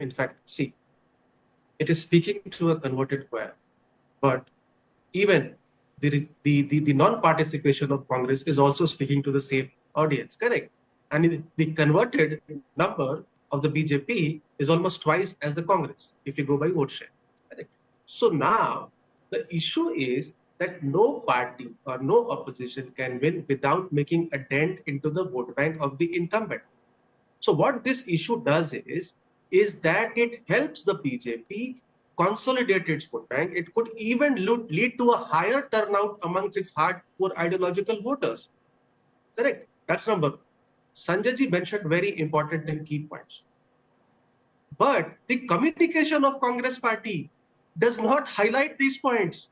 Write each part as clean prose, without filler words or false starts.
In fact, see, it is speaking to a converted choir, but even the non-participation of Congress is also speaking to the same audience, correct? And the converted number of the BJP is almost twice as the Congress, if you go by vote share, correct? So now the issue is that no party or no opposition can win without making a dent into the vote bank of the incumbent. So what this issue does is that it helps the BJP consolidate its vote bank. It could even lead to a higher turnout amongst its hardcore ideological voters. Correct? That's number one. Sanjay ji mentioned very important and key points. But the communication of Congress party does not highlight these points.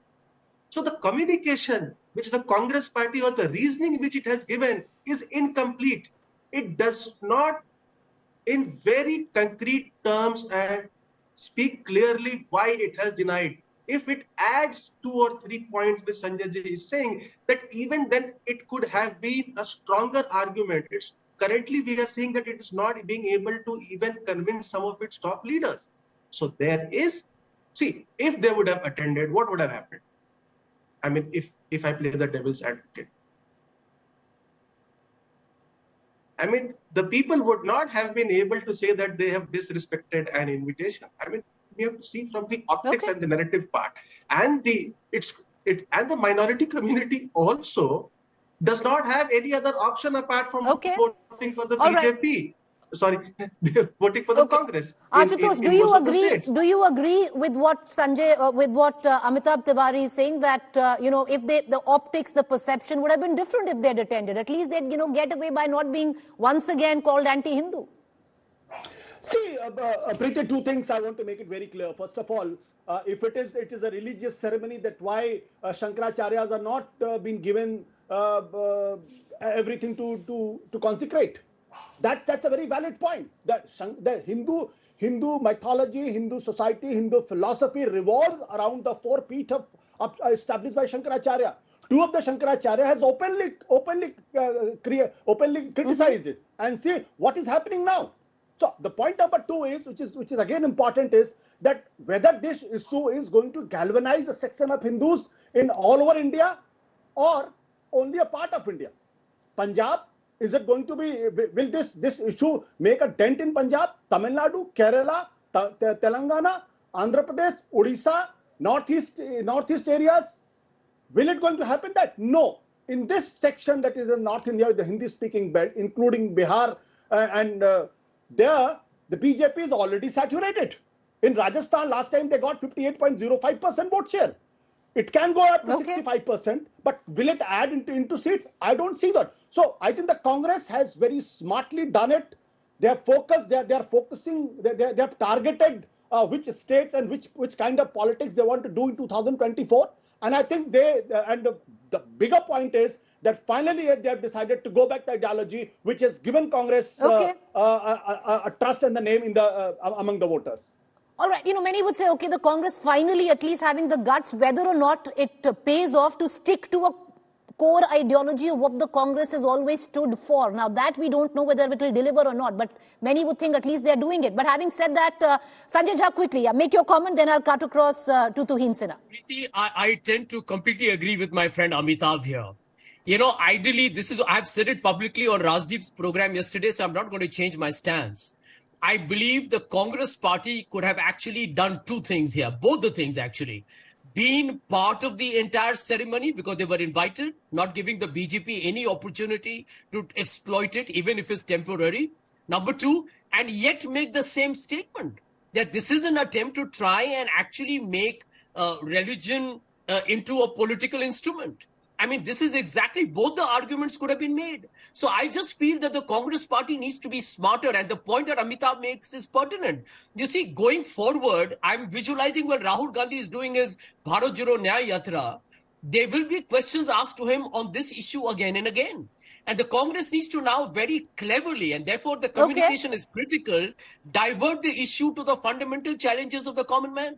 So the communication which the Congress party or the reasoning which it has given is incomplete. It does not in very concrete terms and speak clearly why it has denied. If it adds 2 or 3 points which Sanjay ji is saying, that even then it could have been a stronger argument. Currently we are seeing that it is not being able to even convince some of its top leaders. So there is, see, if they would have attended, what would have happened? I mean, if I play the devil's advocate, I mean, the people would not have been able to say that they have disrespected an invitation. I mean, we have to see from the optics and the narrative part, and the minority community also does not have any other option apart from voting for the BJP. Right. Sorry, voting for the Congress. Ashutosh, do you agree with what Sanjay, with what Amitabh Tiwari is saying, that if the optics, the perception would have been different if they'd attended? At least they'd get away by not being once again called anti-Hindu. See, Preeti, two things I want to make it very clear. First of all, if it is a religious ceremony, that why Shankaracharyas are not being given everything to consecrate. That's a very valid point. The Hindu mythology, Hindu society, Hindu philosophy revolves around the 4 feet established by Shankaracharya. 2 of the Shankaracharya has openly criticized it. And see what is happening now. So the point number 2 is, which is again important, is that whether this issue is going to galvanize a section of Hindus in all over India or only a part of India. Punjab, is it going to be, will this issue make a dent in Punjab, Tamil Nadu, Kerala, Telangana, Andhra Pradesh, Odisha, Northeast areas? Will it going to happen that? No. In this section that is in North India, the Hindi-speaking belt, including Bihar, there, the BJP is already saturated. In Rajasthan, last time they got 58.05% vote share. It can go up to 65%, but will it add into seats? I don't see that. So I think the Congress has very smartly done it. They have focused. They are focusing. They have targeted which states and which kind of politics they want to do in 2024. And I think the bigger point is that finally they have decided to go back to ideology, which has given Congress a trust and the name among the voters. All right, many would say, okay, the Congress finally at least having the guts, whether or not it pays off to stick to a core ideology of what the Congress has always stood for. Now, that we don't know whether it will deliver or not, but many would think at least they're doing it. But having said that, Sanjay Jha, quickly, make your comment, then I'll cut across to Tuhin Sinha. I tend to completely agree with my friend Amitabh here. Ideally, I've said it publicly on Rajdeep's program yesterday, so I'm not going to change my stance. I believe the Congress party could have actually done 2 things here, both the things actually. Being part of the entire ceremony because they were invited, not giving the BJP any opportunity to exploit it, even if it's temporary. Number 2, and yet make the same statement that this is an attempt to try and actually make religion into a political instrument. I mean, this is exactly, both the arguments could have been made. So I just feel that the Congress party needs to be smarter. And the point that Amitabh makes is pertinent. You see, going forward, I'm visualizing when Rahul Gandhi is doing his Bharat Joro Nyaya Yatra, there will be questions asked to him on this issue again and again. And the Congress needs to now very cleverly, and therefore the communication is critical, divert the issue to the fundamental challenges of the common man.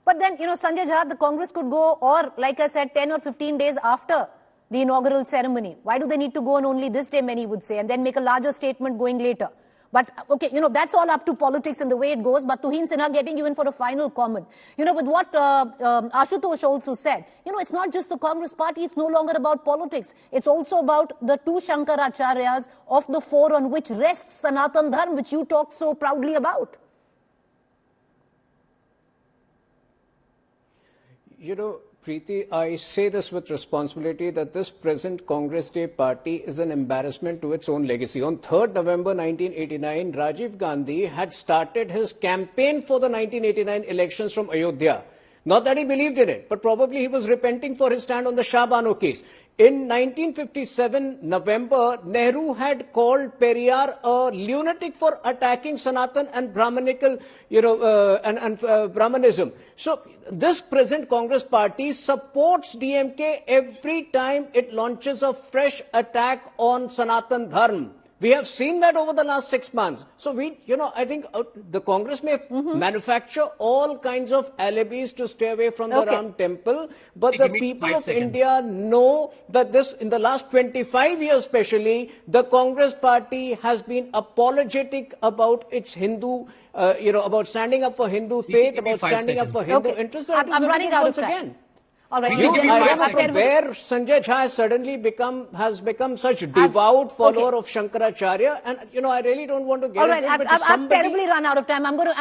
But then, Sanjay Jha, the Congress could go, or like I said, 10 or 15 days after the inaugural ceremony. Why do they need to go on only this day, many would say, and then make a larger statement going later? But okay, that's all up to politics and the way it goes. But Tuhin Sinha, getting you in for a final comment. With what Ashutosh also said, it's not just the Congress party, it's no longer about politics. It's also about the two Shankaracharyas of the four on which rests Sanatan Dharma, which you talk so proudly about. Preeti, I say this with responsibility that this present Congress Day party is an embarrassment to its own legacy. On 3rd November 1989, Rajiv Gandhi had started his campaign for the 1989 elections from Ayodhya. Not that he believed in it, but probably he was repenting for his stand on the Shah Bano case. In 1957 November, Nehru had called Periyar a lunatic for attacking Sanatan and Brahmanical, Brahmanism. So this present Congress party supports DMK every time it launches a fresh attack on Sanatan Dharma. We have seen that over the last 6 months. So I think the Congress may manufacture all kinds of alibis to stay away from the Ram temple. But the people of India know that in the last 25 years especially, the Congress party has been apologetic about its Hindu, about standing up for Hindu faith, about standing up for Hindu interests. I'm running out of time. Again. All right. I don't know where Sanjay Jha has suddenly become such devout follower of Shankaracharya, and I really don't want to get into it. All right, I've terribly run out of time. I'm going to